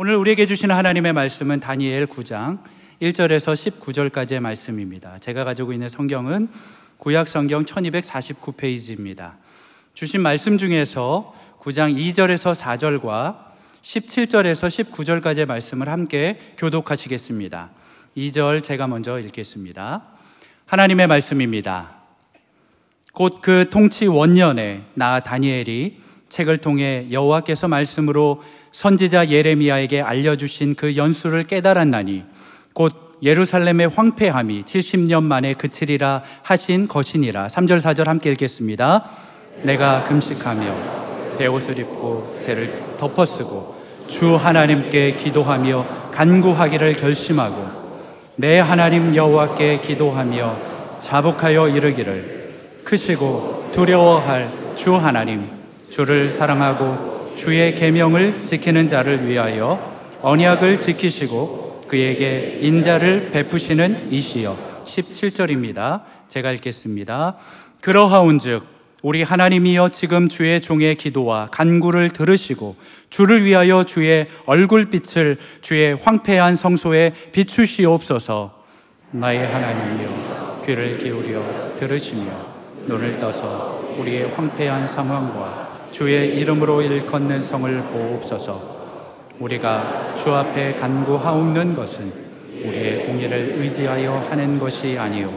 오늘 우리에게 주시는 하나님의 말씀은 다니엘 9장 1절에서 19절까지의 말씀입니다. 제가 가지고 있는 성경은 구약 성경 1249페이지입니다. 주신 말씀 중에서 9장 2절에서 4절과 17절에서 19절까지의 말씀을 함께 교독하시겠습니다. 2절 제가 먼저 읽겠습니다. 하나님의 말씀입니다. 곧 그 통치 원년에 나 다니엘이 책을 통해 여호와께서 말씀으로 선지자 예레미야에게 알려주신 그 연수를 깨달았나니 곧 예루살렘의 황폐함이 70년 만에 그치리라 하신 것이니라. 3절 4절 함께 읽겠습니다. 내가 금식하며 베옷을 입고 죄를 덮어쓰고 주 하나님께 기도하며 간구하기를 결심하고 내 하나님 여호와께 기도하며 자복하여 이르기를 크시고 두려워할 주 하나님 주를 사랑하고 주의 계명을 지키는 자를 위하여 언약을 지키시고 그에게 인자를 베푸시는 이시여. 17절입니다. 제가 읽겠습니다. 그러하온즉 우리 하나님이여 지금 주의 종의 기도와 간구를 들으시고 주를 위하여 주의 얼굴빛을 주의 황폐한 성소에 비추시옵소서. 나의 하나님이여 귀를 기울여 들으시며 눈을 떠서 우리의 황폐한 상황과 주의 이름으로 일컫는 성을 보옵소서. 우리가 주 앞에 간구하옵는 것은 우리의 공의를 의지하여 하는 것이 아니요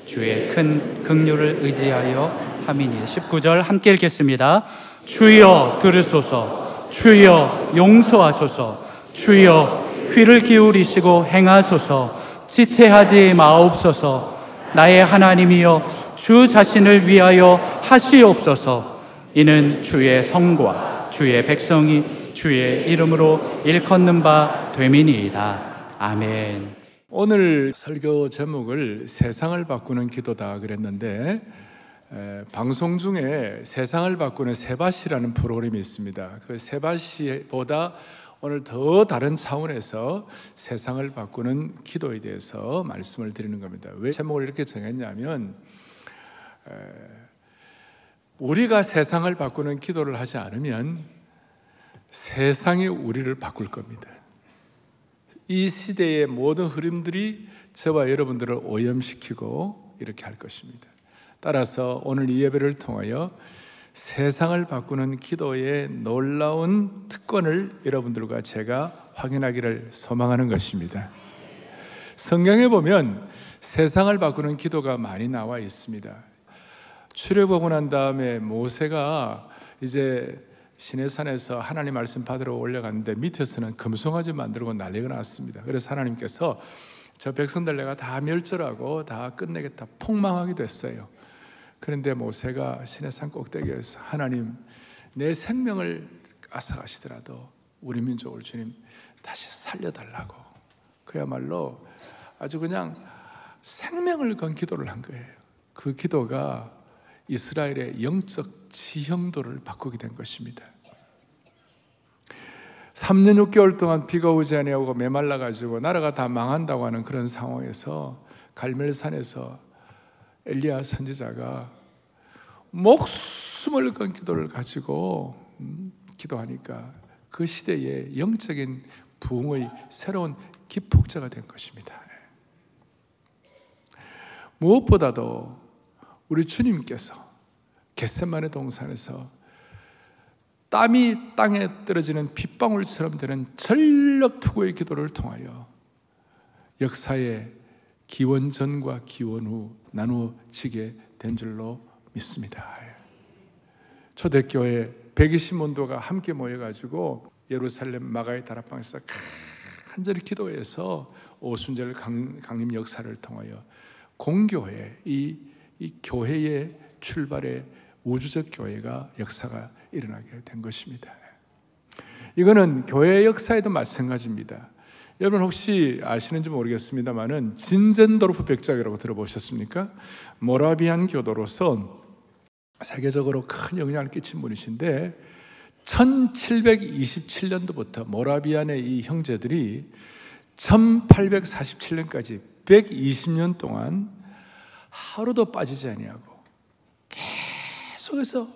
주의 큰 긍휼을 의지하여 함이니. 19절 함께 읽겠습니다. 주여 들으소서. 주여 용서하소서. 주여 귀를 기울이시고 행하소서. 지체하지 마옵소서. 나의 하나님이여 주 자신을 위하여 하시옵소서. 이는 주의 성과 주의 백성이 주의 이름으로 일컫는 바 됨이니이다. 아멘. 오늘 설교 제목을 세상을 바꾸는 기도다 그랬는데 방송 중에 세상을 바꾸는 세바시라는 프로그램이 있습니다. 그 세바시보다 오늘 더 다른 차원에서 세상을 바꾸는 기도에 대해서 말씀을 드리는 겁니다. 왜 제목을 이렇게 정했냐면 우리가 세상을 바꾸는 기도를 하지 않으면 세상이 우리를 바꿀 겁니다. 이 시대의 모든 흐름들이 저와 여러분들을 오염시키고 이렇게 할 것입니다. 따라서 오늘 이 예배를 통하여 세상을 바꾸는 기도의 놀라운 특권을 여러분들과 제가 확인하기를 소망하는 것입니다. 성경에 보면 세상을 바꾸는 기도가 많이 나와 있습니다. 출애굽하고 난 다음에 모세가 이제 시내산에서 하나님 말씀 받으러 올라갔는데 밑에서는 금송아지 만들고 난리가 났습니다. 그래서 하나님께서 저 백성들 내가 다 멸절하고 다 끝내겠다 폭망하기도 했어요. 그런데 모세가 시내산 꼭대기에서 하나님 내 생명을 앗아가시더라도 우리 민족을 주님 다시 살려달라고 그야말로 아주 그냥 생명을 건 기도를 한 거예요. 그 기도가 이스라엘의 영적 지형도를 바꾸게 된 것입니다. 3년 6개월 동안 비가 오지 아니하고 메말라가지고 나라가 다 망한다고 하는 그런 상황에서 갈멜산에서 엘리야 선지자가 목숨을 건 기도를 가지고 기도하니까 그 시대의 영적인 부흥의 새로운 기폭제가 된 것입니다. 무엇보다도 우리 주님께서 겟세마네 동산에서 땀이 땅에 떨어지는 빗방울처럼 되는 전력 투구의 기도를 통하여 역사의 기원 전과 기원 후 나누어지게 된 줄로 믿습니다. 초대교회 120문도가 함께 모여가지고 예루살렘 마가의 다락방에서 간절히 기도해서 오순절 강림 역사를 통하여 공교회 이 교회의 출발의 우주적 교회가 역사가 일어나게 된 것입니다. 이거는 교회 역사에도 마찬가지입니다. 여러분 혹시 아시는지 모르겠습니다만은 진젠도르프 백작이라고 들어보셨습니까? 모라비안 교도로서 세계적으로 큰 영향을 끼친 분이신데 1727년도부터 모라비안의 이 형제들이 1847년까지 120년 동안 하루도 빠지지 아니하고 계속해서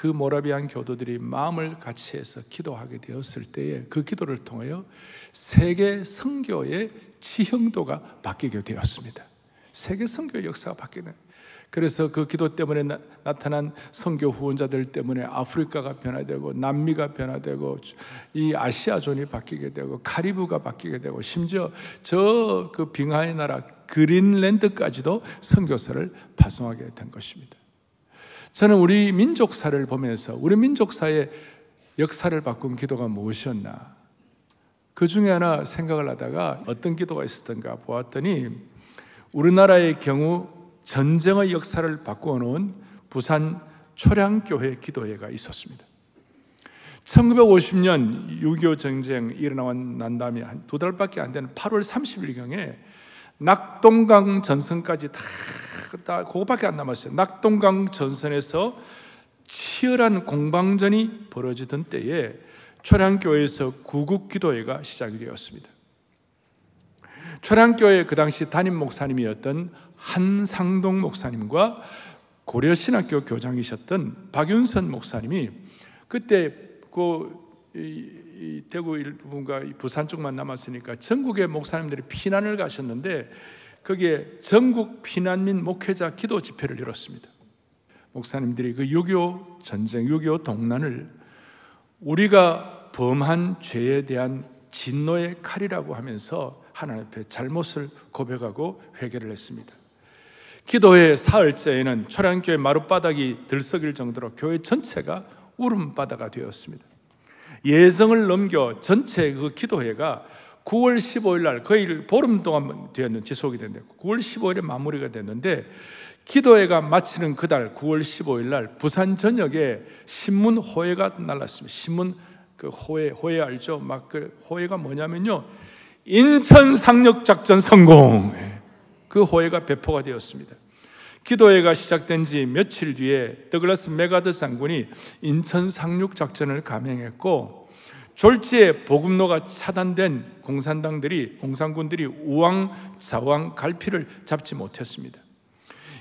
그 모라비안 교도들이 마음을 같이 해서 기도하게 되었을 때에 그 기도를 통하여 세계 선교의 지형도가 바뀌게 되었습니다. 세계 선교의 역사가 바뀌는. 그래서 그 기도 때문에 나타난 선교 후원자들 때문에 아프리카가 변화되고 남미가 변화되고 이 아시아존이 바뀌게 되고 카리브가 바뀌게 되고 심지어 저 그 빙하의 나라 그린랜드까지도 선교사를 파송하게 된 것입니다. 저는 우리 민족사를 보면서 우리 민족사의 역사를 바꾼 기도가 무엇이었나, 그 중에 하나 생각을 하다가 어떤 기도가 있었던가 보았더니 우리나라의 경우 전쟁의 역사를 바꾸어 놓은 부산 초량교회 기도회가 있었습니다. 1950년 6.25 전쟁 일어나고 난 다음에 한 2달밖에 안 되는 8월 30일경에 낙동강 전선까지 다 그거밖에 안 남았어요. 낙동강 전선에서 치열한 공방전이 벌어지던 때에 초량교회에서 구국기도회가 시작이 되었습니다. 초량교회 그 당시 담임 목사님이었던 한상동 목사님과 고려신학교 교장이셨던 박윤선 목사님이 그때 대구 일부분과 부산 쪽만 남았으니까 전국의 목사님들이 피난을 가셨는데 거기에 전국 피난민 목회자 기도 집회를 열었습니다. 목사님들이 그 6.25 전쟁, 6.25 동란을 우리가 범한 죄에 대한 진노의 칼이라고 하면서 하나님 앞에 잘못을 고백하고 회개를 했습니다. 기도회 사흘째에는 초량교회 마룻바닥이 들썩일 정도로 교회 전체가 울음바다가 되었습니다. 예정을 넘겨 전체 그 기도회가 9월 15일 날 거의 보름 동안 되었는 지속이 됐는데 9월 15일에 마무리가 됐는데 기도회가 마치는 그달 9월 15일 날 부산 전역에 신문 호해가 날랐습니다. 신문 그 호해 알죠? 막 그 호해가 뭐냐면요, 인천 상륙 작전 성공, 그 호해가 배포가 되었습니다. 기도회가 시작된 지 며칠 뒤에 더글라스 메가더 장군이 인천 상륙 작전을 감행했고 졸지에 보급로가 차단된 공산군들이 우왕좌왕 갈피를 잡지 못했습니다.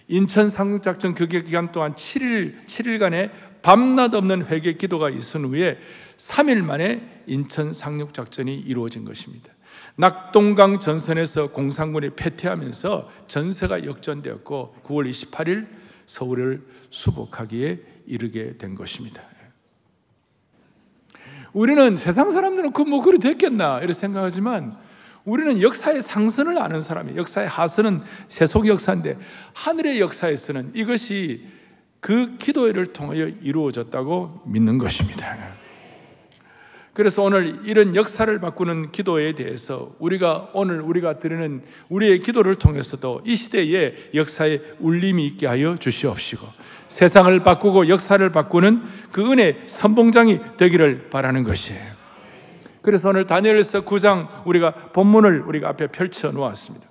인천 상륙 작전 그 기간 동안 7일간의 밤낮 없는 회개 기도가 있은 후에 3일 만에 인천 상륙 작전이 이루어진 것입니다. 낙동강 전선에서 공산군이 패퇴하면서 전세가 역전되었고 9월 28일 서울을 수복하기에 이르게 된 것입니다. 우리는 세상 사람들은 그래 됐겠나 이렇게 생각하지만 우리는 역사의 상선을 아는 사람이에요. 역사의 하선은 세속 역사인데 하늘의 역사에서는 이것이 그 기도회를 통하여 이루어졌다고 믿는 것입니다. 그래서 오늘 이런 역사를 바꾸는 기도에 대해서 우리가 드리는 우리의 기도를 통해서도 이 시대에 역사에 울림이 있게 하여 주시옵시고 세상을 바꾸고 역사를 바꾸는 그 은혜 선봉장이 되기를 바라는 것이에요. 그래서 오늘 다니엘서 9장 본문을 우리가 앞에 펼쳐 놓았습니다.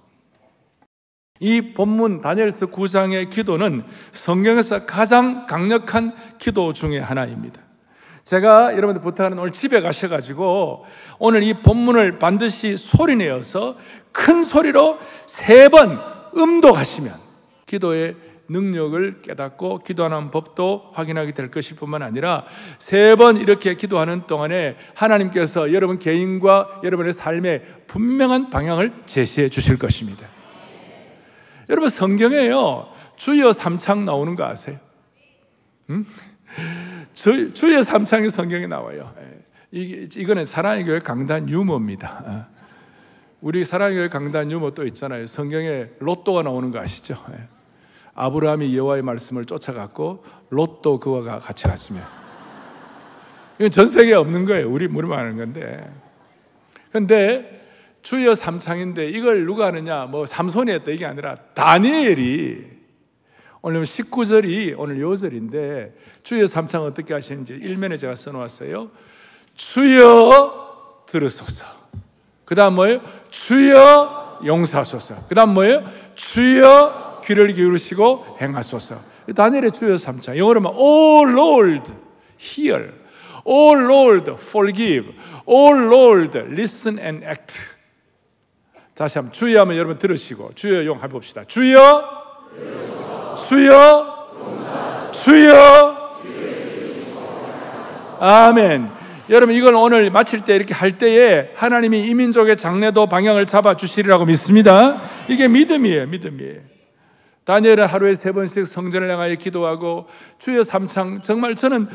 이 본문 다니엘서 9장의 기도는 성경에서 가장 강력한 기도 중에 하나입니다. 제가 여러분들 부탁하는 오늘 집에 가셔가지고 오늘 이 본문을 반드시 소리내어서 큰 소리로 3번 음독하시면 기도의 능력을 깨닫고 기도하는 법도 확인하게 될 것일 뿐만 아니라 3번 이렇게 기도하는 동안에 하나님께서 여러분 개인과 여러분의 삶에 분명한 방향을 제시해 주실 것입니다. 여러분 성경에요 주여 3창 나오는 거 아세요? 응? 주여 3창이 성경에 나와요. 이거는 사랑의 교회 강단 유머입니다. 우리 사랑의 교회 강단 유머 또 있잖아요. 성경에 로또가 나오는 거 아시죠? 아브라함이 여호와의 말씀을 쫓아갔고 로또 그와 같이 갔으며, 이건 전 세계에 없는 거예요. 우리만 하는 건데. 근데 주여 3창인데 이걸 누가 하느냐, 뭐 삼손이 했다 이게 아니라 다니엘이, 오늘 19절이 오늘 요절인데 주여 3창 어떻게 하시는지 일면에 제가 써놓았어요. 주여 들으소서. 그 다음 뭐예요? 주여 용서하소서. 그 다음 뭐예요? 주여 귀를 기울이시고 행하소서. 다니엘의 주여 3창 영어로만 Oh Lord hear, Oh Lord forgive, Oh Lord listen and act. 다시 한번 주여 하면 여러분 들으시고 주여 용 해봅시다. 주여, 주여, 주여, 아멘. 여러분, 이걸 오늘 마칠 때 이렇게 할 때에 하나님이 이 민족의 장래도 방향을 잡아주시리라고 믿습니다. 이게 믿음이에요. 다니엘은 하루에 3번씩 성전을 향하여 기도하고 주여 삼창, 정말 저는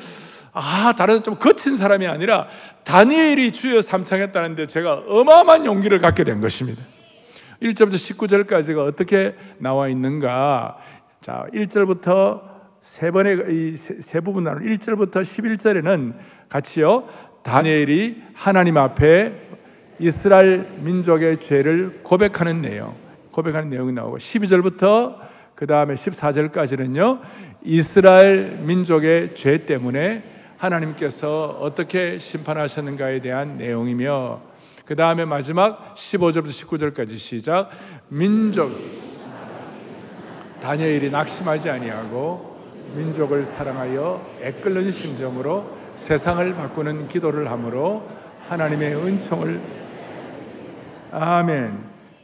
다른 좀 거친 사람이 아니라 다니엘이 주여 삼창했다는데 제가 어마어마한 용기를 갖게 된 것입니다. 1절부터 19절까지가 어떻게 나와 있는가? 자, 1절부터 세 부분 나눈 1절부터 11절에는 같이요, 다니엘이 하나님 앞에 이스라엘 민족의 죄를 고백하는 내용이 나오고, 12절부터 그 다음에 14절까지는요, 이스라엘 민족의 죄 때문에 하나님께서 어떻게 심판하셨는가에 대한 내용이며, 그 다음에 마지막 15절부터 19절까지 시작. 다니엘이 낙심하지 아니하고 민족을 사랑하여 애끓는 심정으로 세상을 바꾸는 기도를 함으로 하나님의 은총을. 아멘.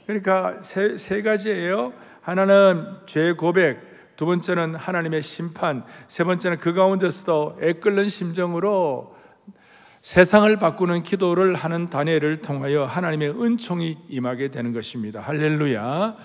그러니까 세 가지예요. 하나는 죄 고백, 두 번째는 하나님의 심판, 세 번째는 그 가운데서도 애끓는 심정으로 세상을 바꾸는 기도를 하는 다니엘을 통하여 하나님의 은총이 임하게 되는 것입니다. 할렐루야.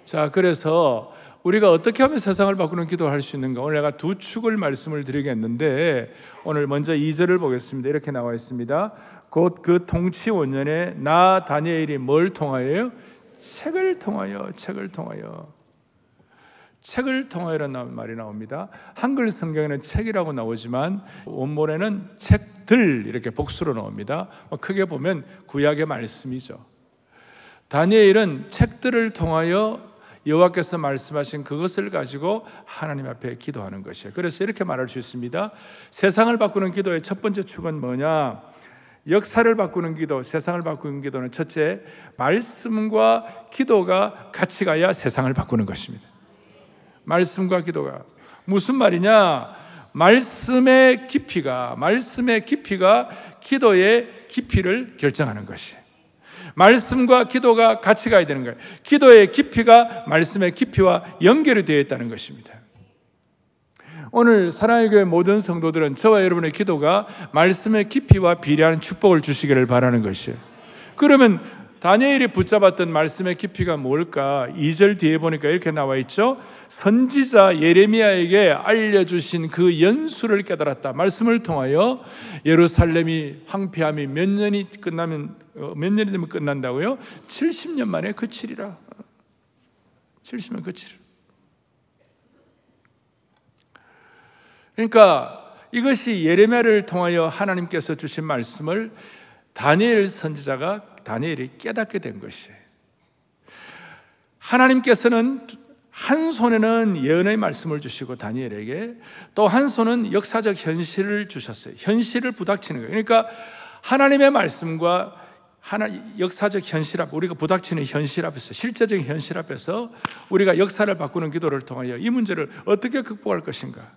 자, 그래서 우리가 어떻게 하면 세상을 바꾸는 기도를 할 수 있는가? 오늘 내가 두 축을 말씀을 드리겠는데, 오늘 먼저 2절을 보겠습니다. 이렇게 나와 있습니다. 곧 그 통치 원년에 나 다니엘이 뭘 통하여요? 책을 통하여라는 말이 나옵니다. 한글 성경에는 책이라고 나오지만 원문에는 책들 이렇게 복수로 나옵니다. 크게 보면 구약의 말씀이죠. 다니엘은 책들을 통하여 여호와께서 말씀하신 그것을 가지고 하나님 앞에 기도하는 것이에요. 그래서 이렇게 말할 수 있습니다. 세상을 바꾸는 기도의 첫 번째 축은 뭐냐? 역사를 바꾸는 기도, 세상을 바꾸는 기도는 첫째, 말씀과 기도가 같이 가야 세상을 바꾸는 것입니다. 말씀과 기도가 무슨 말이냐? 말씀의 깊이가 기도의 깊이를 결정하는 것이에요. 말씀과 기도가 같이 가야 되는 거예요. 기도의 깊이가 말씀의 깊이와 연결이 되어 있다는 것입니다. 오늘 사랑의 교회 모든 성도들은 저와 여러분의 기도가 말씀의 깊이와 비례하는 축복을 주시기를 바라는 것이에요. 그러면 다니엘이 붙잡았던 말씀의 깊이가 뭘까? 2절 뒤에 보니까 이렇게 나와 있죠. 선지자 예레미야에게 알려주신 그 연수를 깨달았다. 말씀을 통하여 예루살렘이 황폐함이 몇 년이 되면 끝난다고요? 70년 만에 그치리라. 70년 그치리라. 그러니까 이것이 예레미야를 통하여 하나님께서 주신 말씀을 다니엘이 깨닫게 된 것이에요. 하나님께서는 한 손에는 예언의 말씀을 주시고 다니엘에게, 또 한 손은 역사적 현실을 주셨어요. 현실을 부닥치는 거예요. 그러니까 하나님의 말씀과 역사적 현실 앞, 우리가 부닥치는 현실 앞에서, 실제적인 현실 앞에서 우리가 역사를 바꾸는 기도를 통하여 이 문제를 어떻게 극복할 것인가?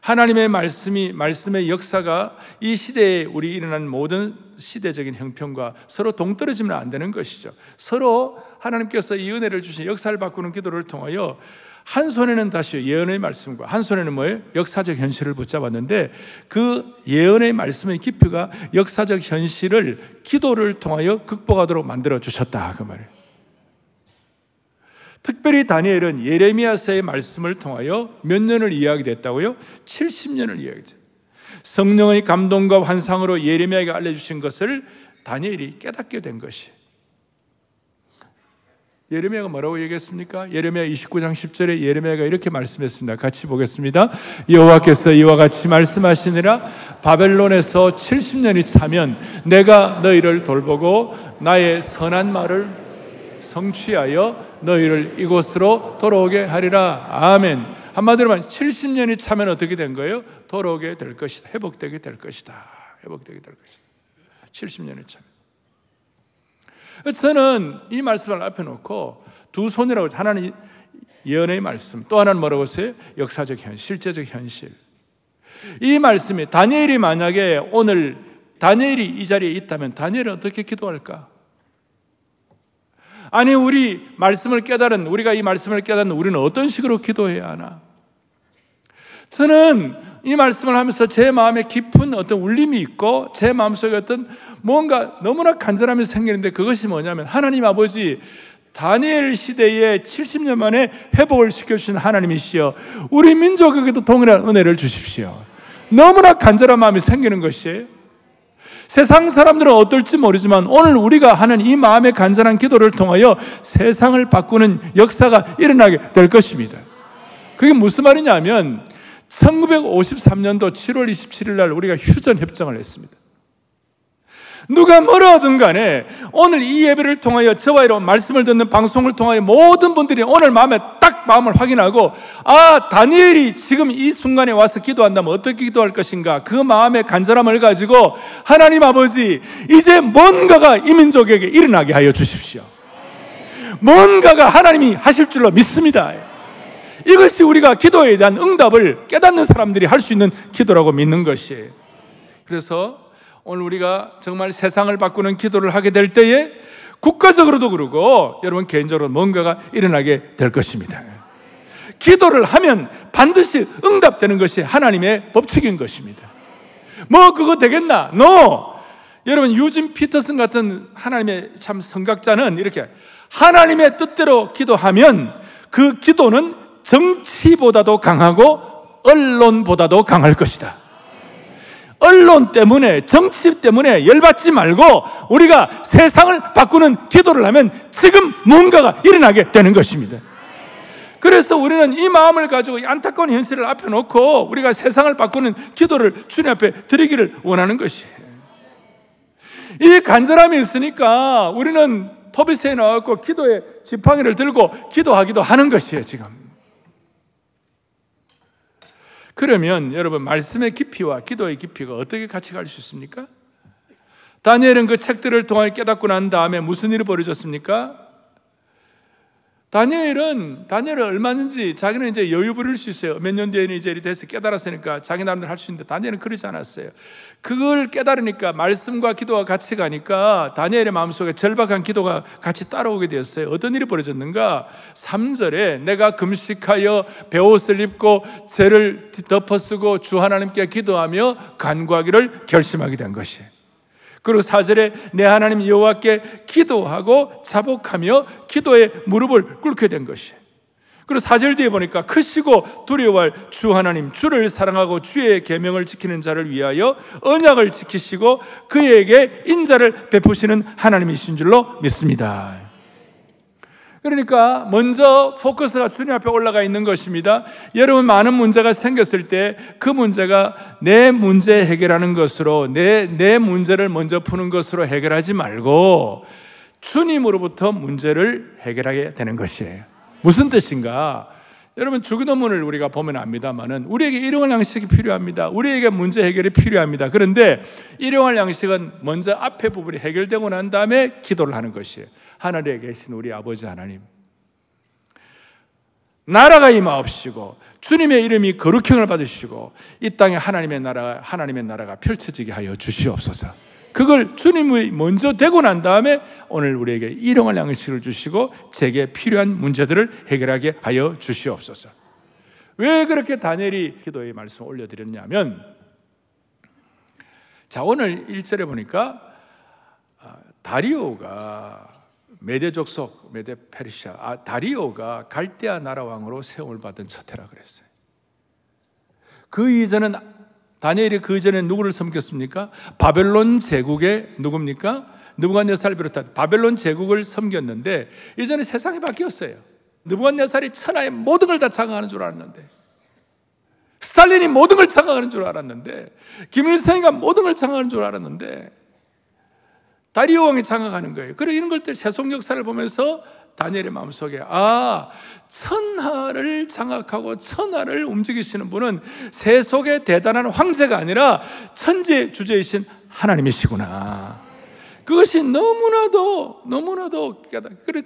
하나님의 말씀의 역사가 이 시대에 우리 일어난 모든 시대적인 형편과 서로 동떨어지면 안 되는 것이죠. 서로 하나님께서 이 은혜를 주신 역사를 바꾸는 기도를 통하여 한 손에는 다시 예언의 말씀과 한 손에는 뭐예요? 역사적 현실을 붙잡았는데, 그 예언의 말씀의 깊이가 역사적 현실을 기도를 통하여 극복하도록 만들어 주셨다, 그 말이에요. 특별히 다니엘은 예레미야서의 말씀을 통하여 몇 년을 이해하게 됐다고요? 70년을 이해하게 됐어요. 성령의 감동과 환상으로 예레미야에게 알려주신 것을 다니엘이 깨닫게 된 것이에요. 예레미야가 뭐라고 얘기했습니까? 예레미야 29장 10절에 예레미야가 이렇게 말씀했습니다. 같이 보겠습니다. 여호와께서 이와 같이 말씀하시니라. 바벨론에서 70년이 차면 내가 너희를 돌보고 나의 선한 말을 성취하여 너희를 이곳으로 돌아오게 하리라. 아멘. 한마디로 말하면 70년이 차면 어떻게 된 거예요? 돌아오게 될 것이다. 회복되게 될 것이다. 70년이 차면. 저는 이 말씀을 앞에 놓고 두 손이라고, 하나는 예언의 말씀, 또 하나는 뭐라고 했어요? 역사적 현실, 실제적 현실. 이 말씀이 다니엘이 만약에 오늘 다니엘이 이 자리에 있다면 다니엘은 어떻게 기도할까? 아니, 우리가 이 말씀을 깨닫는 우리는 어떤 식으로 기도해야 하나? 저는 이 말씀을 하면서 제 마음에 깊은 어떤 울림이 있고 제 마음속에 어떤 뭔가 너무나 간절함이 생기는데, 그것이 뭐냐면 하나님 아버지, 다니엘 시대에 70년 만에 회복을 시켜주신 하나님이시여, 우리 민족에게도 동일한 은혜를 주십시오. 너무나 간절한 마음이 생기는 것이에요. 세상 사람들은 어떨지 모르지만 오늘 우리가 하는 이 마음의 간절한 기도를 통하여 세상을 바꾸는 역사가 일어나게 될 것입니다. 그게 무슨 말이냐면 1953년도 7월 27일 날 우리가 휴전 협정을 했습니다. 누가 뭐라 하든 간에 오늘 이 예배를 통하여 저와 이런 말씀을 듣는 방송을 통하여 모든 분들이 오늘 마음을 확인하고, 아, 다니엘이 지금 이 순간에 와서 기도한다면 어떻게 기도할 것인가, 그 마음의 간절함을 가지고 하나님 아버지, 이제 뭔가가 이 민족에게 일어나게 하여 주십시오. 뭔가가 하나님이 하실 줄로 믿습니다. 이것이 우리가 기도에 대한 응답을 깨닫는 사람들이 할 수 있는 기도라고 믿는 것이에요. 그래서 오늘 우리가 정말 세상을 바꾸는 기도를 하게 될 때에 국가적으로도 그러고 여러분 개인적으로 뭔가가 일어나게 될 것입니다. 기도를 하면 반드시 응답되는 것이 하나님의 법칙인 것입니다. 뭐 그거 되겠나? No! 여러분 유진 피터슨 같은 하나님의 참 선각자는 이렇게, 하나님의 뜻대로 기도하면 그 기도는 정치보다도 강하고 언론보다도 강할 것이다. 언론 때문에, 정치 때문에 열받지 말고 우리가 세상을 바꾸는 기도를 하면 지금 뭔가가 일어나게 되는 것입니다. 그래서 우리는 이 마음을 가지고 이 안타까운 현실을 앞에 놓고 우리가 세상을 바꾸는 기도를 주님 앞에 드리기를 원하는 것이에요. 이 간절함이 있으니까 우리는 토비스에 나와서 기도의 지팡이를 들고 기도하기도 하는 것이에요, 지금. 그러면 여러분, 말씀의 깊이와 기도의 깊이가 어떻게 같이 갈 수 있습니까? 다니엘은 그 책들을 통해 깨닫고 난 다음에 무슨 일이 벌어졌습니까? 다니엘은 얼마든지 자기는 이제 여유 부릴 수 있어요. 몇 년 뒤에는 이제 이렇게 돼서 깨달았으니까 자기 나름대로 할 수 있는데 다니엘은 그러지 않았어요. 그걸 깨달으니까 말씀과 기도가 같이 가니까 다니엘의 마음속에 절박한 기도가 같이 따라오게 되었어요. 어떤 일이 벌어졌는가? 3절에 내가 금식하여 베옷을 입고 죄를 덮어쓰고 주 하나님께 기도하며 간구하기를 결심하게 된 것이에요. 그리고 4절에 내 하나님 여호와께 기도하고 자복하며 기도에 무릎을 꿇게 된 것이에요. 그리고 4절 뒤에 보니까 크시고 두려워할 주 하나님, 주를 사랑하고 주의 계명을 지키는 자를 위하여 언약을 지키시고 그에게 인자를 베푸시는 하나님이신 줄로 믿습니다. 그러니까 먼저 포커스가 주님 앞에 올라가 있는 것입니다. 여러분, 많은 문제가 생겼을 때 그 문제가 내 문제 해결하는 것으로, 내 문제를 먼저 푸는 것으로 해결하지 말고 주님으로부터 문제를 해결하게 되는 것이에요. 무슨 뜻인가? 여러분, 주기도문을 우리가 보면 압니다만은 우리에게 일용할 양식이 필요합니다. 우리에게 문제 해결이 필요합니다. 그런데 일용할 양식은 먼저 앞에 부분이 해결되고 난 다음에 기도를 하는 것이에요. 하늘에 계신 우리 아버지 하나님, 나라가 임하옵시고 주님의 이름이 거룩형을 받으시고 이 땅에 하나님의 나라가 펼쳐지게 하여 주시옵소서. 그걸 주님이 먼저 되고 난 다음에 오늘 우리에게 일용할 양식을 주시고 제게 필요한 문제들을 해결하게 하여 주시옵소서. 왜 그렇게 다니엘이 기도의 말씀을 올려드렸냐면, 자, 오늘 1절에 보니까 다리오가 메대 족속, 메대 페르시아, 다리오가 갈대아 나라 왕으로 세움을 받은 첫 해라 그랬어요. 그 이전은 다니엘이 그 전에 누구를 섬겼습니까? 바벨론 제국의 누굽니까? 느부갓네살을 비롯한 바벨론 제국을 섬겼는데 이전에 세상이 바뀌었어요. 느부갓네살이 천하의 모든 걸 다 장악하는 줄 알았는데, 스탈린이 모든 걸 장악하는 줄 알았는데, 김일성이가 모든 걸 장악하는 줄 알았는데 다리오 왕이 장악하는 거예요. 그래, 이런 것들 세속 역사를 보면서 다니엘의 마음속에, 천하를 장악하고 천하를 움직이시는 분은 세속의 대단한 황제가 아니라 천재 주제이신 하나님이시구나. 그것이 너무나도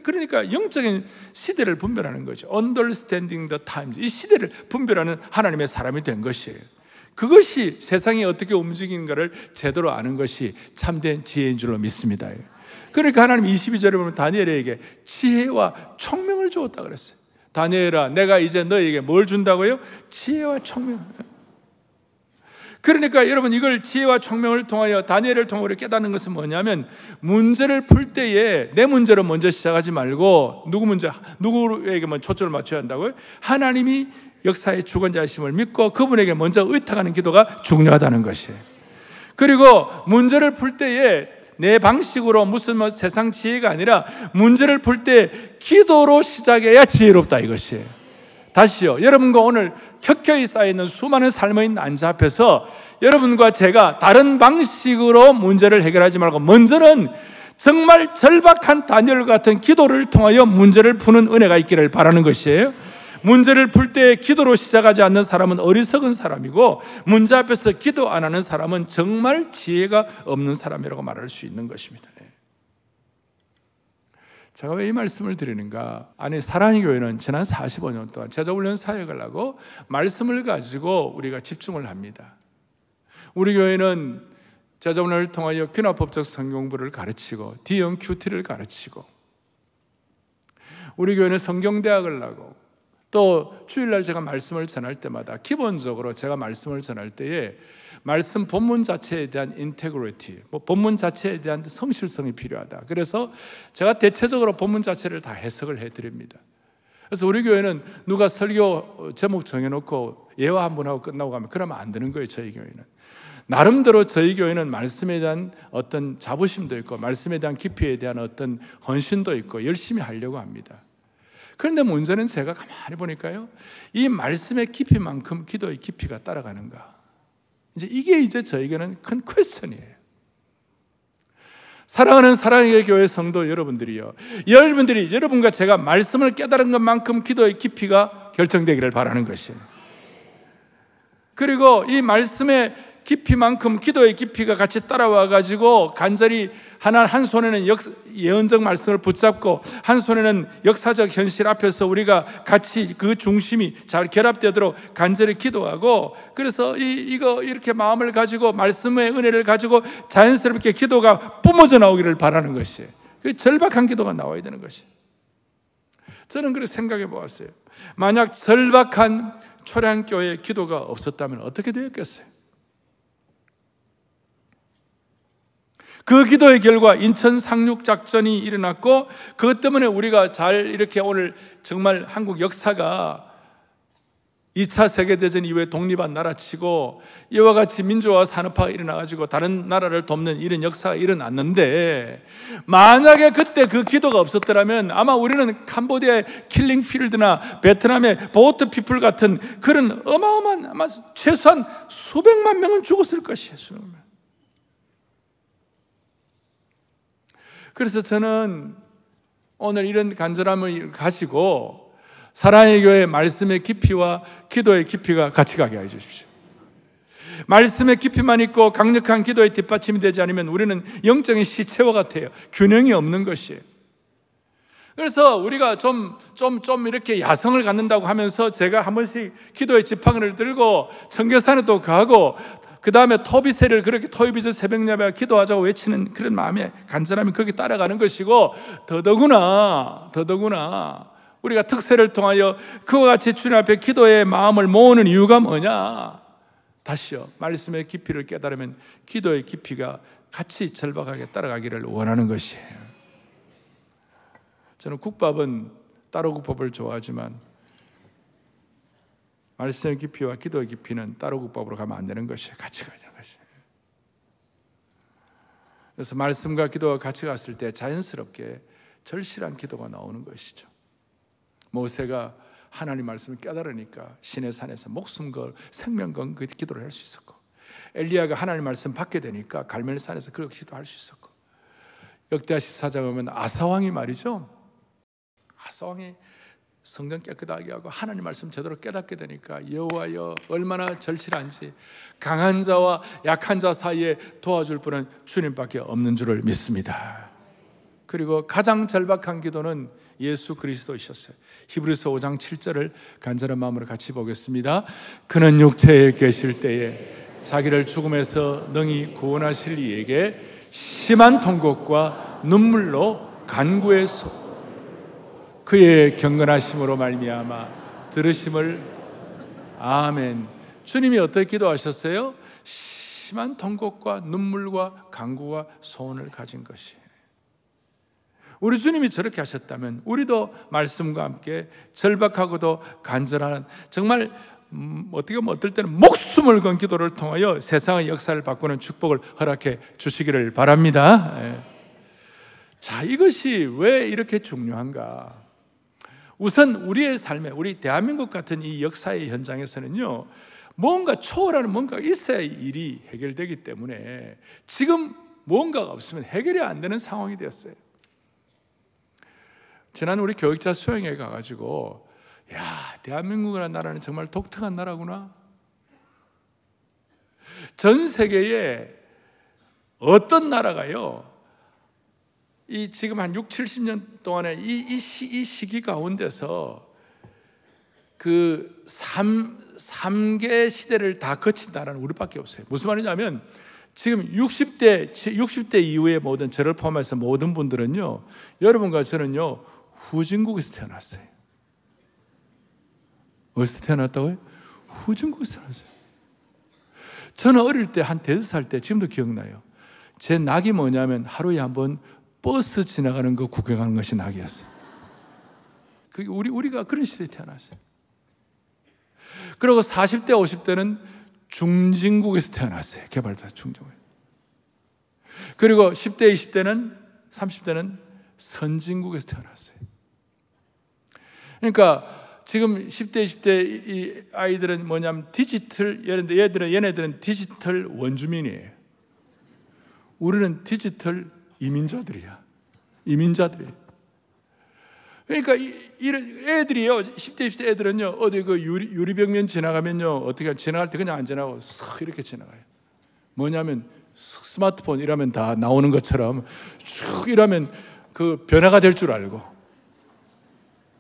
그러니까 영적인 시대를 분별하는 거죠. Understanding the times, 이 시대를 분별하는 하나님의 사람이 된 것이에요. 그것이 세상이 어떻게 움직이는가를 제대로 아는 것이 참된 지혜인 줄로 믿습니다. 그러니까 하나님 22절에 보면 다니엘에게 지혜와 총명을 주었다 그랬어요. 다니엘아, 내가 이제 너에게 뭘 준다고요? 지혜와 총명. 그러니까 여러분, 이걸 지혜와 총명을 통하여 다니엘을 통하여 깨닫는 것은 뭐냐면, 문제를 풀 때에 내 문제로 먼저 시작하지 말고 누구에게만 초점을 맞춰야 한다고요? 하나님이 역사의 주권자이심을 믿고 그분에게 먼저 의탁하는 기도가 중요하다는 것이에요. 그리고 문제를 풀 때에 내 방식으로 무슨 세상 지혜가 아니라 문제를 풀 때 기도로 시작해야 지혜롭다, 이것이에요. 다시요, 여러분과 오늘 켜켜이 쌓여있는 수많은 삶의 난제 앞에서 여러분과 제가 다른 방식으로 문제를 해결하지 말고 먼저는 정말 절박한 다니엘 같은 기도를 통하여 문제를 푸는 은혜가 있기를 바라는 것이에요. 문제를 풀 때 기도로 시작하지 않는 사람은 어리석은 사람이고, 문제 앞에서 기도 안 하는 사람은 정말 지혜가 없는 사람이라고 말할 수 있는 것입니다. 제가 왜 이 말씀을 드리는가? 아니, 사랑의 교회는 지난 45년 동안 제자훈련 사역을 하고 말씀을 가지고 우리가 집중을 합니다. 우리 교회는 제자훈련을 통하여 귀납법적 성경부를 가르치고 D형 큐티를 가르치고, 우리 교회는 성경대학을 하고, 또 주일날 제가 말씀을 전할 때마다 기본적으로 제가 말씀을 전할 때에 말씀 본문 자체에 대한 인테그리티, 본문 자체에 대한 성실성이 필요하다. 그래서 제가 대체적으로 본문 자체를 다 해석을 해드립니다. 그래서 우리 교회는 누가 설교 제목 정해놓고 예화 한 번 하고 끝나고 가면 그러면 안 되는 거예요. 저희 교회는 나름대로 저희 교회는 말씀에 대한 어떤 자부심도 있고 말씀에 대한 깊이에 대한 어떤 헌신도 있고 열심히 하려고 합니다. 그런데 문제는 제가 가만히 보니까요, 이 말씀의 깊이만큼 기도의 깊이가 따라가는가? 이게 이제 저에게는 큰 퀘스천이에요. 사랑하는 사랑의 교회 성도 여러분들이요, 여러분들이 여러분과 제가 말씀을 깨달은 것만큼 기도의 깊이가 결정되기를 바라는 것이에요. 그리고 이 말씀의 깊이만큼 기도의 깊이가 같이 따라와 가지고 간절히 한 손에는 예언적 말씀을 붙잡고 한 손에는 역사적 현실 앞에서 우리가 같이 그 중심이 잘 결합되도록 간절히 기도하고, 그래서 이거 이렇게 마음을 가지고 말씀의 은혜를 가지고 자연스럽게 기도가 뿜어져 나오기를 바라는 것이에요. 그 절박한 기도가 나와야 되는 것이에요. 저는 그렇게 생각해 보았어요. 만약 절박한 초량교회의 기도가 없었다면 어떻게 되었겠어요? 그 기도의 결과 인천 상륙작전이 일어났고, 그것 때문에 우리가 잘 이렇게 오늘 정말 한국 역사가 2차 세계대전 이후에 독립한 나라치고 이와 같이 민주화 산업화가 일어나가지고 다른 나라를 돕는 이런 역사가 일어났는데, 만약에 그때 그 기도가 없었더라면 아마 우리는 캄보디아의 킬링필드나 베트남의 보트 피플 같은 그런 어마어마한, 아마 최소한 수백만 명은 죽었을 것이에요. 수백만 명. 그래서 저는 오늘 이런 간절함을 가지고 사랑의 교회 말씀의 깊이와 기도의 깊이가 같이 가게 해 주십시오. 말씀의 깊이만 있고 강력한 기도의 뒷받침이 되지 않으면 우리는 영적인 시체와 같아요. 균형이 없는 것이에요. 그래서 우리가 좀 이렇게 야성을 갖는다고 하면서 제가 한 번씩 기도의 지팡이를 들고 청계산에도 가고, 그 다음에 토비세를 그렇게 토요비전 새벽 예배 기도하자고 외치는 그런 마음의 간절함이 거기 따라가는 것이고, 더더구나 우리가 특세를 통하여 그와 같이 주님 앞에 기도의 마음을 모으는 이유가 뭐냐? 다시요, 말씀의 깊이를 깨달으면 기도의 깊이가 같이 절박하게 따라가기를 원하는 것이에요. 저는 국밥은 따로 국밥을 좋아하지만 말씀의 깊이와 기도의 깊이는 따로 국밥으로 가면 안 되는 것이에요. 같이 가야 되는 것이에요. 그래서 말씀과 기도가 같이 갔을 때 자연스럽게 절실한 기도가 나오는 것이죠. 모세가 하나님 말씀을 깨달으니까 시내산에서 목숨 걸 생명 건 그 기도를 할 수 있었고, 엘리야가 하나님 말씀 받게 되니까 갈멜산에서 그렇게 기도할 수 있었고, 역대하 14장에 보면 아사왕이 말이죠, 아사왕이 성전 깨끗하게 하고 하나님 말씀 제대로 깨닫게 되니까 여호와여 얼마나 절실한지, 강한 자와 약한 자 사이에 도와줄 분은 주님밖에 없는 줄을 믿습니다. 그리고 가장 절박한 기도는 예수 그리스도이셨어요. 히브리서 5장 7절을 간절한 마음으로 같이 보겠습니다. 그는 육체에 계실 때에 자기를 죽음에서 능히 구원하실 이에게 심한 통곡과 눈물로 간구해서 그의 경건하심으로 말미암아 들으심을. 아멘. 주님이 어떻게 기도하셨어요? 심한 통곡과 눈물과 간구와 소원을 가진 것이. 우리 주님이 저렇게 하셨다면 우리도 말씀과 함께 절박하고도 간절한, 정말 어떻게 보면 어떨 때는 목숨을 건 기도를 통하여 세상의 역사를 바꾸는 축복을 허락해 주시기를 바랍니다. 자, 이것이 왜 이렇게 중요한가? 우선 우리의 삶에, 우리 대한민국 같은 이 역사의 현장에서는요, 뭔가 초월하는 뭔가가 있어야 일이 해결되기 때문에 지금 뭔가가 없으면 해결이 안 되는 상황이 되었어요. 지난 우리 교육자 수행회 가가지고, 야, 대한민국이라는 나라는 정말 독특한 나라구나. 전 세계에 어떤 나라가요, 이 지금 한 6, 70년 동안에 이 시기 가운데서 그 3개 시대를 다 거친 나라는 우리밖에 없어요. 무슨 말이냐면 지금 60대 이후의 모든, 저를 포함해서 모든 분들은요, 여러분과 저는요, 후진국에서 태어났어요. 어디서 태어났다고요? 후진국에서 태어났어요. 저는 어릴 때 한 5살 때, 지금도 기억나요. 제 낙이 뭐냐면 하루에 한 번 버스 지나가는 거 구경하는 것이 낙이었어요. 그게 우리가 그런 시대에 태어났어요. 그리고 40대, 50대는 중진국에서 태어났어요. 개발자 중진국. 그리고 10대, 20대는, 30대는 선진국에서 태어났어요. 그러니까 지금 10대, 20대 이 아이들은 뭐냐면 디지털, 얘네들은 디지털 원주민이에요. 우리는 디지털 이민자들이야. 이민자들이에요. 그러니까 이런 애들이요, 10대, 20대 애들은요, 어디 그 유리벽면 지나가면요, 어떻게 지나갈 때 그냥 안 지나가고 싹 이렇게 지나가요. 뭐냐면 스마트폰 이라면 다 나오는 것처럼 쭉 이라면 그 변화가 될 줄 알고.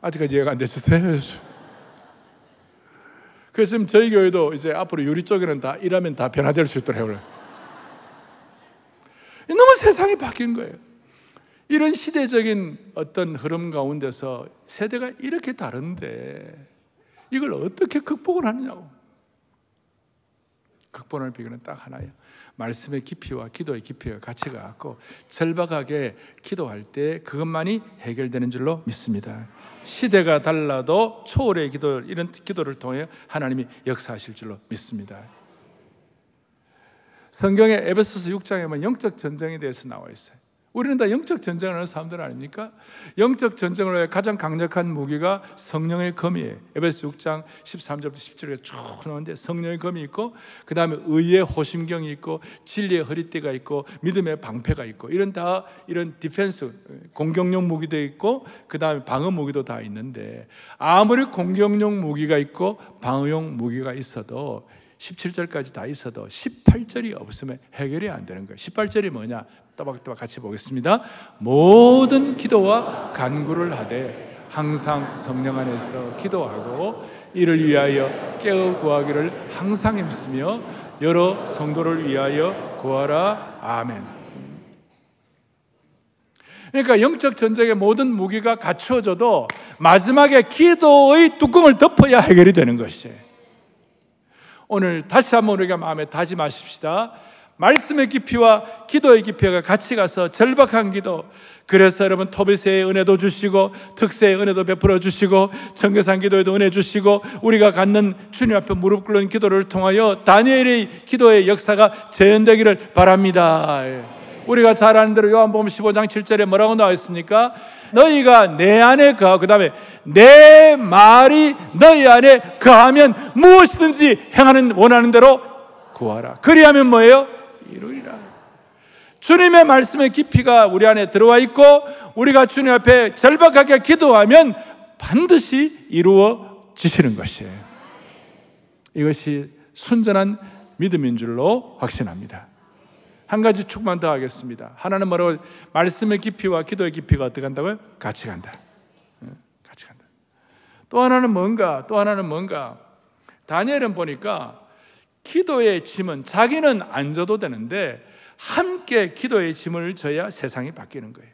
아직까지 이해가 안 되셨어요? 그래서 지금 저희 교회도 이제 앞으로 유리 쪽에는 다 이라면 다 변화될 수 있도록 해요. 너무 세상이 바뀐 거예요. 이런 시대적인 어떤 흐름 가운데서 세대가 이렇게 다른데 이걸 어떻게 극복을 하느냐고. 극복할 비결은 딱 하나예요. 말씀의 깊이와 기도의 깊이가 같이 가고 절박하게 기도할 때 그것만이 해결되는 줄로 믿습니다. 시대가 달라도 초월의 기도, 이런 기도를 통해 하나님이 역사하실 줄로 믿습니다. 성경에 에베소서 6장에 보면 영적 전쟁에 대해서 나와 있어요. 우리는 다 영적 전쟁을 하는 사람들 아닙니까? 영적 전쟁을 위해 가장 강력한 무기가 성령의 검이에요. 에베소 6장 13절부터 17절에 쭉 나오는데 성령의 검이 있고, 그 다음에 의의 호심경이 있고, 진리의 허리띠가 있고, 믿음의 방패가 있고, 이런 디펜스, 공격용 무기도 있고, 그 다음에 방어 무기도 다 있는데, 아무리 공격용 무기가 있고 방어용 무기가 있어도 17절까지 다 있어도 18절이 없으면 해결이 안 되는 거예요. 18절이 뭐냐? 또박또박 같이 보겠습니다. 모든 기도와 간구를 하되 항상 성령 안에서 기도하고 이를 위하여 깨어 구하기를 항상 힘쓰며 여러 성도를 위하여 구하라. 아멘. 그러니까 영적 전쟁의 모든 무기가 갖추어져도 마지막에 기도의 뚜껑을 덮어야 해결이 되는 것이에요. 오늘 다시 한번 우리가 마음에 다짐하십시다. 말씀의 깊이와 기도의 깊이가 같이 가서 절박한 기도. 그래서 여러분 토비세의 은혜도 주시고 특세의 은혜도 베풀어 주시고 청계산 기도에도 은혜 주시고 우리가 갖는 주님 앞에 무릎 꿇는 기도를 통하여 다니엘의 기도의 역사가 재현되기를 바랍니다. 우리가 잘 아는 대로 요한복음 15장 7절에 뭐라고 나와 있습니까? 너희가 내 안에 거하고, 그 다음에 내 말이 너희 안에 거하면 무엇이든지 행하는 원하는 대로 구하라. 그리하면 뭐예요? 이루리라. 주님의 말씀의 깊이가 우리 안에 들어와 있고 우리가 주님 앞에 절박하게 기도하면 반드시 이루어지시는 것이에요. 이것이 순전한 믿음인 줄로 확신합니다. 한 가지 축만 더 하겠습니다. 하나는 뭐라고? 말씀의 깊이와 기도의 깊이가 어떻게 간다고요? 같이 간다. 같이 간다. 또 하나는 뭔가? 다니엘은 보니까 기도의 짐은 자기는 안 져도 되는데 함께 기도의 짐을 져야 세상이 바뀌는 거예요.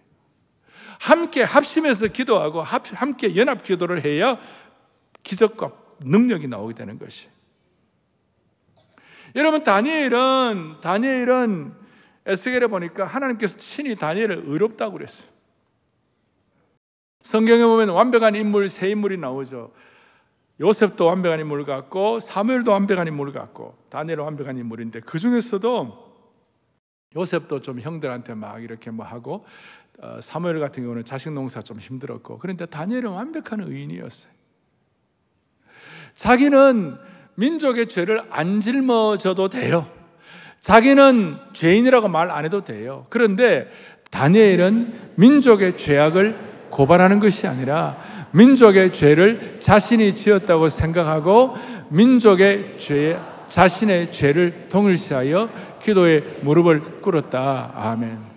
함께 합심해서 기도하고 함께 연합 기도를 해야 기적과 능력이 나오게 되는 것이. 여러분, 다니엘은 에스겔에 보니까 하나님께서 친히 다니엘을 의롭다고 그랬어요. 성경에 보면 완벽한 인물 세 인물이 나오죠. 요셉도 완벽한 인물 같고, 사무엘도 완벽한 인물 같고, 다니엘은 완벽한 인물인데, 그 중에서도 요셉도 좀 형들한테 막 이렇게 뭐 하고, 사무엘 같은 경우는 자식 농사 좀 힘들었고, 그런데 다니엘은 완벽한 의인이었어요. 자기는 민족의 죄를 안 짊어져도 돼요. 자기는 죄인이라고 말 안 해도 돼요. 그런데 다니엘은 민족의 죄악을 고발하는 것이 아니라 민족의 죄를 자신이 지었다고 생각하고 민족의 죄에 자신의 죄를 동일시하여 기도에 무릎을 꿇었다. 아멘.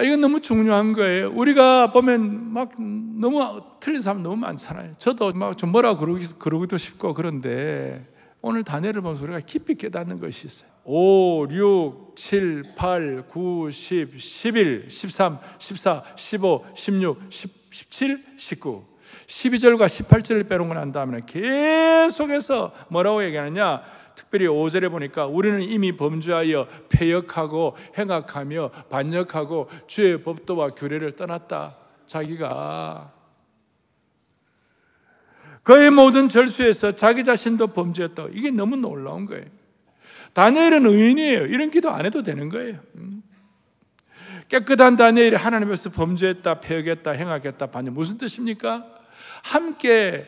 이건 너무 중요한 거예요. 우리가 보면 막 너무 틀린 사람 너무 많잖아요. 저도 막 좀 뭐라 그러기도 싶고, 그런데 오늘 다니엘을 보면서 우리가 깊이 깨닫는 것이 있어요. 5, 6, 7, 8, 9, 10, 11, 13, 14, 15, 16, 17, 19 12절과 18절을 빼놓고 난 다음에 계속해서 뭐라고 얘기하느냐, 특별히 5절에 보니까 우리는 이미 범죄하여 패역하고 행악하며 반역하고 주의 법도와 규례를 떠났다. 자기가 그의 모든 절수에서 자기 자신도 범죄했다. 이게 너무 놀라운 거예요. 다니엘은 의인이에요. 이런 기도 안 해도 되는 거예요. 깨끗한 다니엘이 하나님 앞에서 범죄했다, 패역했다, 행악했다, 반역. 무슨 뜻입니까? 함께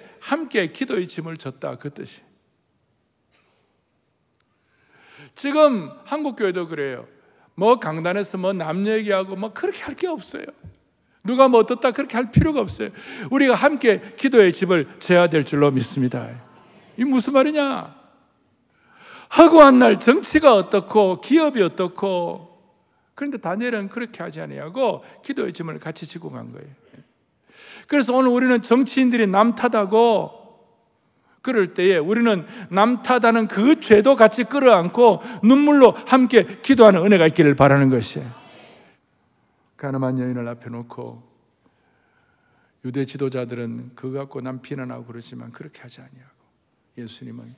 기도의 짐을 졌다, 그 뜻이. 지금 한국교회도 그래요. 뭐 강단에서 뭐 남 얘기하고 뭐 그렇게 할 게 없어요. 누가 뭐 어떻다 그렇게 할 필요가 없어요. 우리가 함께 기도의 집을 져야 될 줄로 믿습니다. 이게 무슨 말이냐? 허구한 날 정치가 어떻고 기업이 어떻고, 그런데 다니엘은 그렇게 하지 아니하고 기도의 짐을 같이 지고 간 거예요. 그래서 오늘 우리는 정치인들이 남 탓하고 그럴 때에 우리는 남 탓하는 그 죄도 같이 끌어안고 눈물로 함께 기도하는 은혜가 있기를 바라는 것이에요. 가늠한 여인을 앞에 놓고 유대 지도자들은 그거 갖고 남 비난하고 그러지만 그렇게 하지 아니하고 예수님은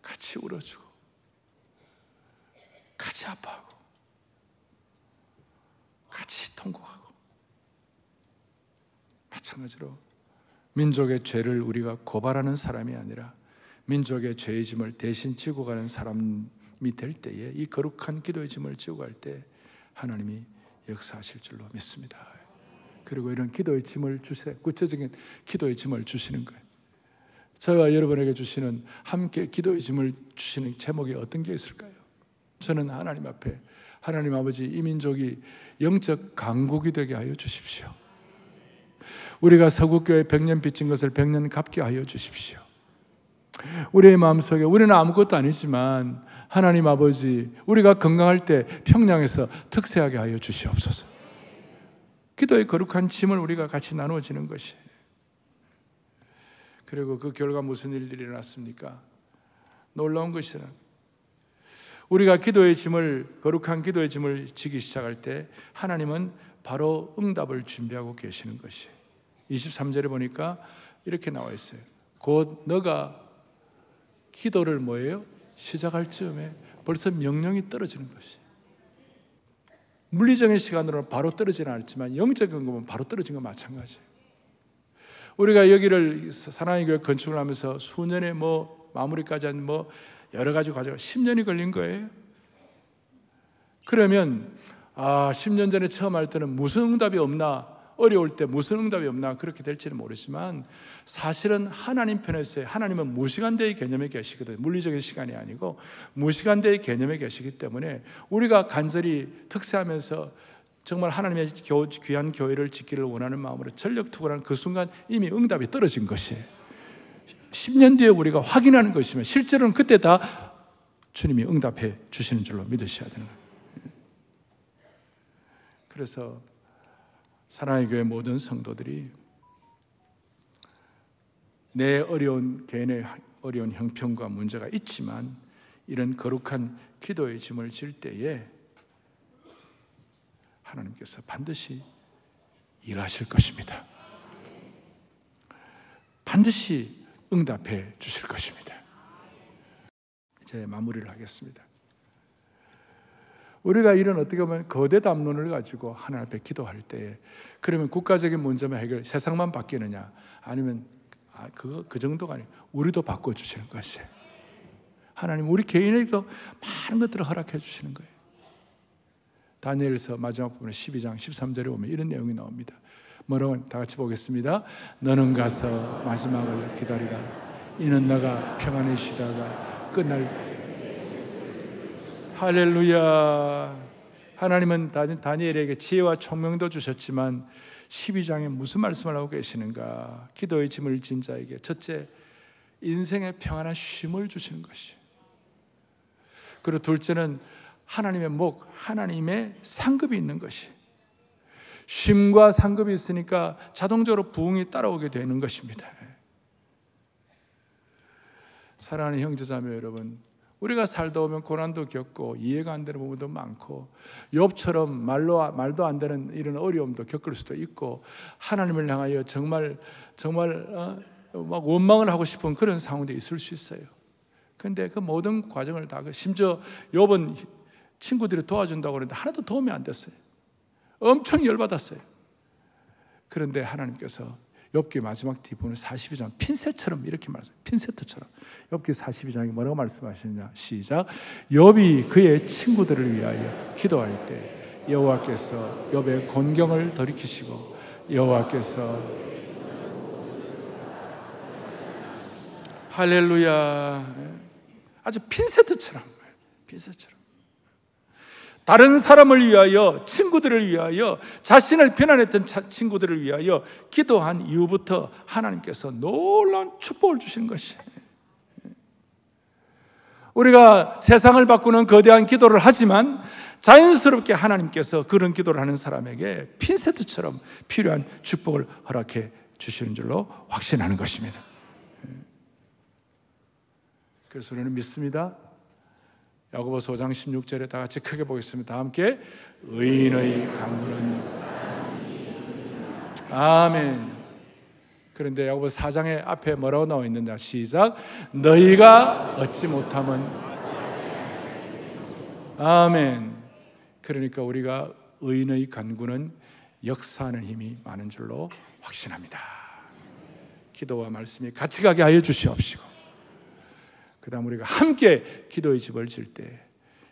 같이 울어주고 같이 아파하고 같이 통곡하고, 마찬가지로 민족의 죄를 우리가 고발하는 사람이 아니라 민족의 죄의 짐을 대신 지고 가는 사람이 될 때에, 이 거룩한 기도의 짐을 지고 갈 때 하나님이 역사하실 줄로 믿습니다. 그리고 이런 기도의 짐을 주세요. 구체적인 기도의 짐을 주시는 거예요. 저와 여러분에게 주시는 함께 기도의 짐을 주시는 제목이 어떤 게 있을까요? 저는 하나님 앞에, 하나님 아버지, 이 민족이 영적 강국이 되게 하여 주십시오. 우리가 서구교회 100년 빚진 것을 100년 갚게 하여 주십시오. 우리의 마음속에 우리는 아무것도 아니지만 하나님 아버지, 우리가 건강할 때 평양에서 특세하게 하여 주시옵소서. 기도의 거룩한 짐을 우리가 같이 나누어지는 것이. 그리고 그 결과 무슨 일들이 일어났습니까? 놀라운 것이라, 우리가 기도의 짐을, 거룩한 기도의 짐을 지기 시작할 때 하나님은 바로 응답을 준비하고 계시는 것이에요. 23절에 보니까 이렇게 나와 있어요. 곧 너가 기도를 뭐예요? 시작할 즈음에 벌써 명령이 떨어지는 것이에요. 물리적인 시간으로는 바로 떨어지는 않았지만 영적인 것은 바로 떨어진 건 마찬가지예요. 우리가 여기를 사랑의 교회 건축을 하면서 수년에 뭐 마무리까지 한 뭐 여러 가지 과정 10년이 걸린 거예요. 그러면 10년 전에 처음 할 때는 무슨 응답이 없나, 어려울 때 무슨 응답이 없나 그렇게 될지는 모르지만, 사실은 하나님 편에서 하나님은 무시간대의 개념에 계시거든요. 물리적인 시간이 아니고 무시간대의 개념에 계시기 때문에 우리가 간절히 특세하면서 정말 하나님의 귀한 교회를 짓기를 원하는 마음으로 전력 투구하는 그 순간 이미 응답이 떨어진 것이에요. 10년 뒤에 우리가 확인하는 것이면 실제로는 그때 다 주님이 응답해 주시는 줄로 믿으셔야 되는 거예요. 그래서 사랑의 교회 모든 성도들이 내 어려운, 개인의 어려운 형편과 문제가 있지만 이런 거룩한 기도의 짐을 질 때에 하나님께서 반드시 일하실 것입니다. 반드시 응답해 주실 것입니다. 이제 마무리를 하겠습니다. 우리가 이런 어떻게 보면 거대 담론을 가지고 하나님 앞에 기도할 때, 그러면 국가적인 문제만 해결, 세상만 바뀌느냐, 아니면 그 정도가 아니에요. 우리도 바꿔주시는 것이에요. 하나님 우리 개인에게도 많은 것들을 허락해 주시는 거예요. 다니엘서 마지막 부분에 12장 13절에 보면 이런 내용이 나옵니다. 뭐라고? 다 같이 보겠습니다. 너는 가서 마지막을 기다리라. 이는 너가 평안히 쉬다가 끝날. 할렐루야. 하나님은 다니엘에게 지혜와 총명도 주셨지만 12장에 무슨 말씀을 하고 계시는가? 기도의 짐을 진 자에게 첫째, 인생의 평안한 쉼을 주시는 것이. 그리고 둘째는 하나님의 목, 하나님의 상급이 있는 것이. 쉼과 상급이 있으니까 자동적으로 부흥이 따라오게 되는 것입니다. 사랑하는 형제자매 여러분, 우리가 살다 보면 고난도 겪고 이해가 안 되는 부분도 많고, 욥처럼 말도 안 되는 이런 어려움도 겪을 수도 있고, 하나님을 향하여 정말 막 원망을 하고 싶은 그런 상황도 있을 수 있어요. 그런데 그 모든 과정을 다, 심지어 욥은 친구들이 도와준다고 그러는데 하나도 도움이 안 됐어요. 엄청 열받았어요. 그런데 하나님께서 욥기 마지막 뒷부분 42장 핀셋처럼 이렇게 말했어요. 핀세트처럼. 욥기 42장이 뭐라고 말씀하시느냐? 시작. 욥이 그의 친구들을 위하여 기도할 때 여호와께서 욥의 곤경을 돌이키시고, 여호와께서, 할렐루야, 아주 핀세트처럼, 핀셋처럼 다른 사람을 위하여, 친구들을 위하여, 자신을 비난했던 친구들을 위하여 기도한 이후부터 하나님께서 놀라운 축복을 주신 것이에요. 우리가 세상을 바꾸는 거대한 기도를 하지만 자연스럽게 하나님께서 그런 기도를 하는 사람에게 핀세트처럼 필요한 축복을 허락해 주시는 줄로 확신하는 것입니다. 그래서 우리는 믿습니다. 야고보서 5장 16절에 다 같이 크게 보겠습니다. 다 함께. 의인의 강구는, 아멘. 그런데 야고보서 4장의 앞에 뭐라고 나와 있느냐? 시작. 너희가 얻지 못함은, 아멘. 그러니까 우리가 의인의 간구는 역사하는 힘이 많은 줄로 확신합니다. 기도와 말씀이 같이 가게 하여 주시옵시고, 그 다음 우리가 함께 기도의 집을 질 때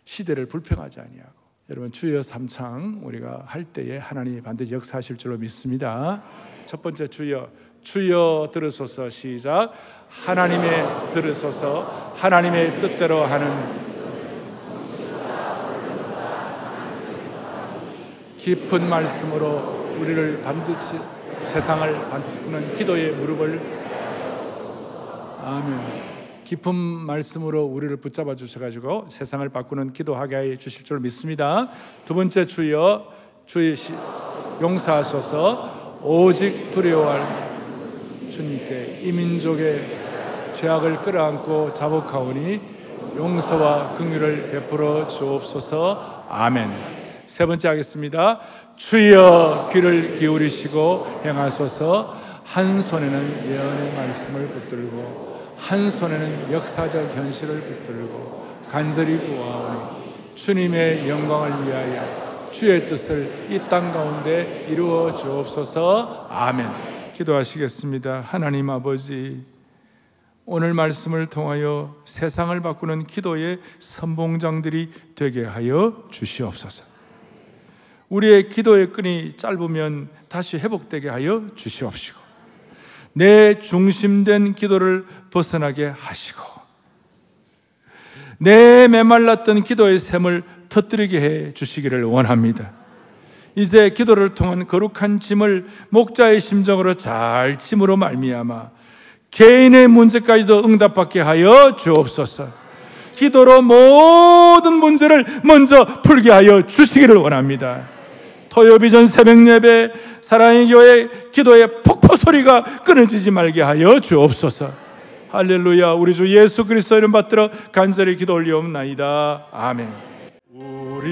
시대를 불평하지 아니하고, 여러분 주여 삼창 우리가 할 때에 하나님이 반드시 역사하실 줄로 믿습니다. 첫 번째 주여, 주여 들으소서. 시작. 하나님의 들으소서. 하나님의 뜻대로 하는 깊은 말씀으로 우리를 반드시 세상을 바꾸는 기도의 무릎을, 아멘. 깊은 말씀으로 우리를 붙잡아 주셔가지고 세상을 바꾸는 기도하게 해 주실 줄 믿습니다. 두 번째 주여, 주의 용서하소서. 오직 두려워할 주님께 이 민족의 죄악을 끌어안고 자복하오니 용서와 긍휼을 베풀어 주옵소서. 아멘. 세 번째 하겠습니다. 주여 귀를 기울이시고 행하소서. 한 손에는 예언의 말씀을 붙들고 한 손에는 역사적 현실을 붙들고 간절히 구하오니 주님의 영광을 위하여 주의 뜻을 이 땅 가운데 이루어 주옵소서. 아멘. 기도하시겠습니다. 하나님 아버지, 오늘 말씀을 통하여 세상을 바꾸는 기도의 선봉장들이 되게 하여 주시옵소서. 우리의 기도의 끈이 짧으면 다시 회복되게 하여 주시옵시고, 내 중심된 기도를 벗어나게 하시고, 내 메말랐던 기도의 샘을 터뜨리게 해 주시기를 원합니다. 이제 기도를 통한 거룩한 짐을 목자의 심정으로 잘 짐으로 말미암아 개인의 문제까지도 응답받게 하여 주옵소서. 기도로 모든 문제를 먼저 풀게 하여 주시기를 원합니다. 토요비전 새벽 예배 사랑의 교회 기도의 폭포 소리가 끊어지지 말게 하여 주옵소서. 할렐루야. 우리 주 예수 그리스도 이름 받들어 간절히 기도 올리옵나이다. 아멘. 우리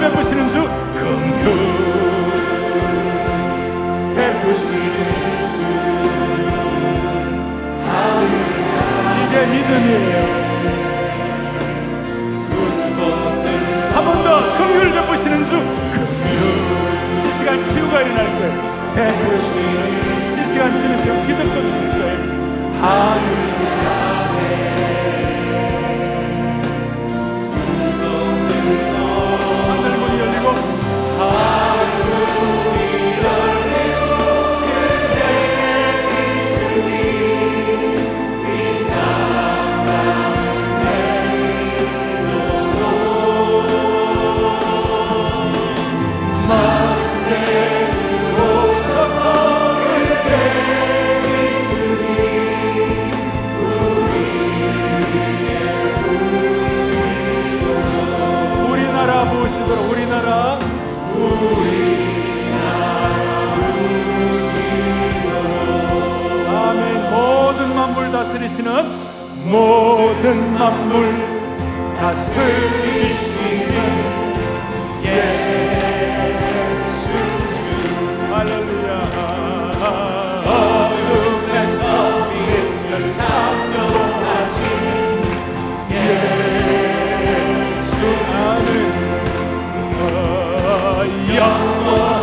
베푸시는 주 긍휼 베푸시는 주 이게 믿음이에요. 한 번 더 긍휼 베푸시는 주 긍휼. 이 시간 치유가 일어날 거예요. 베푸시는 이 시간 주는 병 기적도 주실 거예요. 할렐루야. 하늘문이 열리고 우리나라 부으시도록 우리나라 아멘. 모든 만물 다스리시는 모든 만물 다스리시는 예수 주 할렐루야. 어둠에서 빛을 창조하신 예수 나는 영원